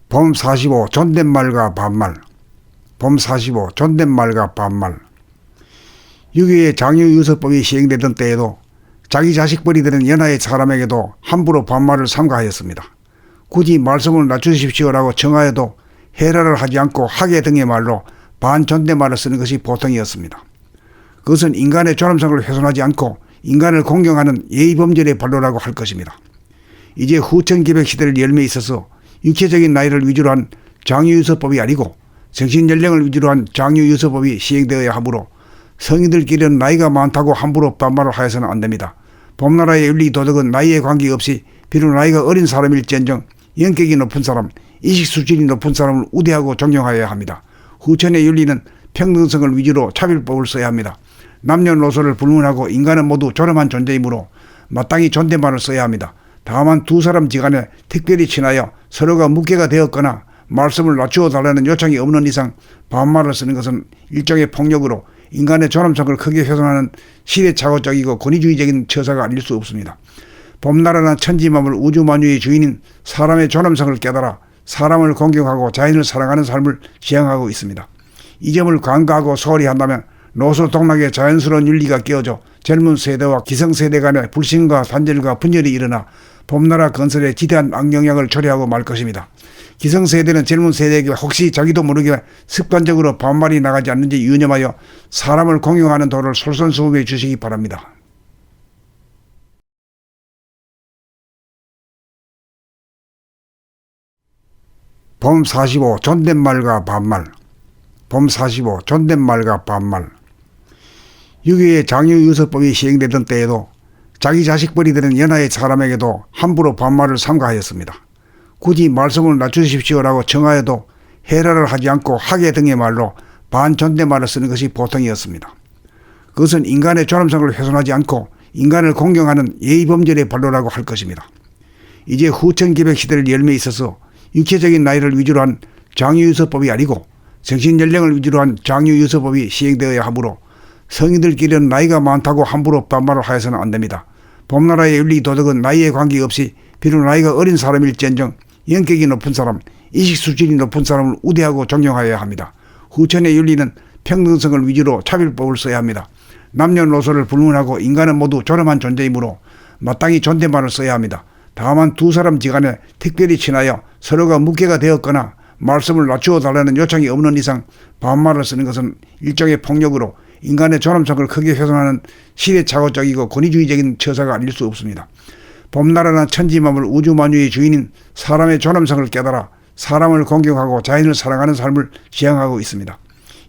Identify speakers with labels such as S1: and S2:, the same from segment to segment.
S1: 봄 45 존댓말과 반말. 봄 45 존댓말과 반말. 6.25 장유유서법이 시행되던 때에도 자기 자식 버리들은 연하의 사람에게도 함부로 반말을 삼가하였습니다. 굳이 말씀을 낮추십시오라고 청하여도 해라를 하지 않고 하게 등의 말로 반존댓말을 쓰는 것이 보통이었습니다. 그것은 인간의 존엄성을 훼손하지 않고 인간을 공경하는 예의범절의 발로라고 할 것입니다. 이제 후천기백 시대를 열매 있어서 육체적인 나이를 위주로 한 장유유서법이 아니고 정신연령을 위주로 한 장유유서법이 시행되어야 하므로 성인들끼리는 나이가 많다고 함부로 반말을 하여서는 안됩니다. 봄나라의 윤리 도덕은 나이에 관계없이 비록 나이가 어린 사람일지언정 영격이 높은 사람, 이식수준이 높은 사람을 우대하고 존경하여야 합니다. 후천의 윤리는 평등성을 위주로 차별법을 써야 합니다. 남녀노소를 불문하고 인간은 모두 존엄한 존재이므로 마땅히 존댓말을 써야 합니다. 다만 두 사람 지간에 특별히 친하여 서로가 묵계가 되었거나 말씀을 낮추어 달라는 요청이 없는 이상 반말을 쓰는 것은 일종의 폭력으로 인간의 존엄성을 크게 훼손하는 시대착오적이고 권위주의적인 처사가 아닐 수 없습니다. 봄나라는 천지만물 우주만유의 주인인 사람의 존엄성을 깨달아 사람을 공경하고 자연을 사랑하는 삶을 지향하고 있습니다. 이 점을 간과하고 소홀히 한다면 노소동락의 자연스러운 윤리가 깨어져 젊은 세대와 기성세대 간의 불신과 단절과 분열이 일어나 봄나라 건설에 지대한 악영향을 초래하고 말 것입니다. 기성세대는 젊은 세대에게 혹시 자기도 모르게 습관적으로 반말이 나가지 않는지 유념하여 사람을 공경하는 도를 솔선수범해 주시기 바랍니다. 봄 45 존댓말과 반말. 봄 45 존댓말과 반말. 6.25 장유유서법이 시행되던 때에도 자기 자식 버리들은 연하의 사람에게도 함부로 반말을 삼가하였습니다. 굳이 말씀을 낮추십시오라고 청하여도 해라를 하지 않고 하게 등의 말로 반존댓말을 쓰는 것이 보통이었습니다. 그것은 인간의 존엄성을 훼손하지 않고 인간을 공경하는 예의범절의 발로라고 할 것입니다. 이제 후천기백 시대를 열매 있어서 육체적인 나이를 위주로 한 장유유서법이 아니고 정신연령을 위주로 한 장유유서법이 시행되어야 하므로 성인들끼리는 나이가 많다고 함부로 반말을 하여서는 안됩니다. 봄나라의 윤리 도덕은 나이에 관계없이 비록 나이가 어린 사람일지언정 영격이 높은 사람, 이식수준이 높은 사람을 우대하고 존경하여야 합니다. 후천의 윤리는 평등성을 위주로 차별법을 써야 합니다. 남녀노소를 불문하고 인간은 모두 존엄한 존재이므로 마땅히 존댓말을 써야 합니다. 다만 두 사람 지간에 특별히 친하여 서로가 묵계가 되었거나 말씀을 낮추어 달라는 요청이 없는 이상 반말을 쓰는 것은 일종의 폭력으로 인간의 존엄성을 크게 훼손하는 시대착오적이고 권위주의적인 처사가 아닐 수 없습니다. 봄나라는 천지만물 우주만유의 주인인 사람의 존엄성을 깨달아 사람을 공경하고 자연을 사랑하는 삶을 지향하고 있습니다.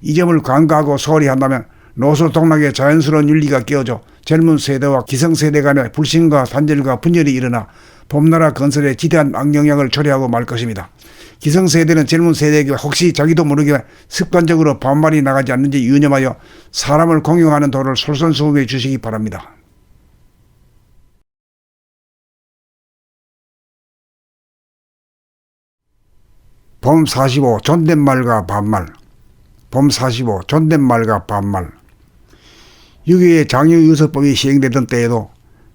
S1: 이 점을 간과하고 소홀히 한다면 노소동락의 자연스러운 윤리가 깨어져 젊은 세대와 기성세대 간의 불신과 단절과 분열이 일어나 봄나라 건설에 지대한 악영향을 초래하고 말 것입니다. 기성세대는 젊은 세대에게 혹시 자기도 모르게 습관적으로 반말이 나가지 않는지 유념하여 사람을 공경하는 도를 솔선수범해 주시기 바랍니다. 봄 45 존댓말과 반말. 봄 45 존댓말과 반말. 6.25 장유유서법이 시행되던 때에도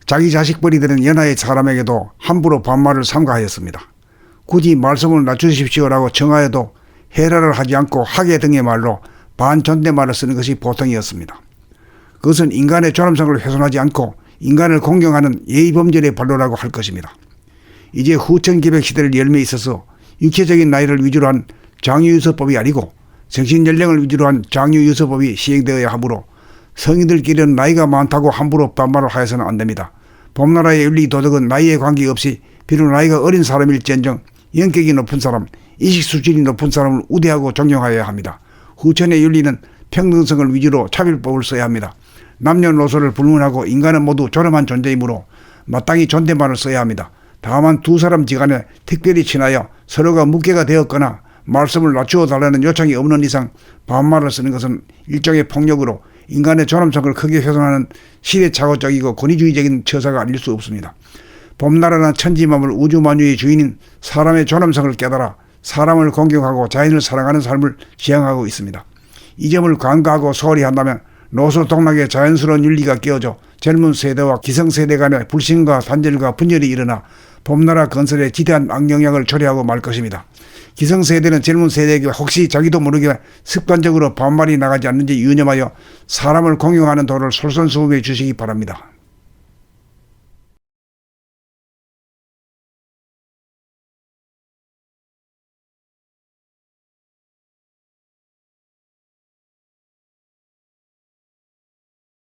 S1: 자기 자식 버리들은 연하의 사람에게도 함부로 반말을 삼가하였습니다. 굳이 말씀을 낮추십시오라고 청하여도 해라를 하지 않고 하게 등의 말로 반존댓말을 쓰는 것이 보통이었습니다. 그것은 인간의 존엄성을 훼손하지 않고 인간을 공경하는 예의범절의 발로라고 할 것입니다. 이제 후천기백 시대를 열매 있어서 육체적인 나이를 위주로 한 장유유서법이 아니고 정신연령을 위주로 한 장유유서법이 시행되어야 하므로 성인들끼리는 나이가 많다고 함부로 반말을 하여서는 안됩니다. 봄나라의 윤리 도덕은 나이에 관계없이 비록 나이가 어린 사람일지언정 영격이 높은 사람, 이식수준이 높은 사람을 우대하고 존경하여야 합니다. 후천의 윤리는 평등성을 위주로 차별법을 써야 합니다. 남녀노소를 불문하고 인간은 모두 존엄한 존재이므로 마땅히 존댓말을 써야 합니다. 다만 두 사람 지간에 특별히 친하여 서로가 묵계가 되었거나 말씀을 낮추어 달라는 요청이 없는 이상 반말을 쓰는 것은 일종의 폭력으로 인간의 존엄성을 크게 훼손하는 시대착오적이고 권위주의적인 처사가 아닐 수 없습니다. 봄나라는 천지만물 우주만유의 주인인 사람의 존엄성을 깨달아 사람을 공경하고 자연을 사랑하는 삶을 지향하고 있습니다. 이 점을 간과하고 소홀히 한다면 노소동락의 자연스러운 윤리가 깨어져 젊은 세대와 기성세대 간의 불신과 단절과 분열이 일어나 봄나라 건설에 지대한 악영향을 초래하고 말 것입니다. 기성세대는 젊은 세대에게 혹시 자기도 모르게 습관적으로 반말이 나가지 않는지 유념하여 사람을 공경하는 도를 솔선수범해 주시기 바랍니다.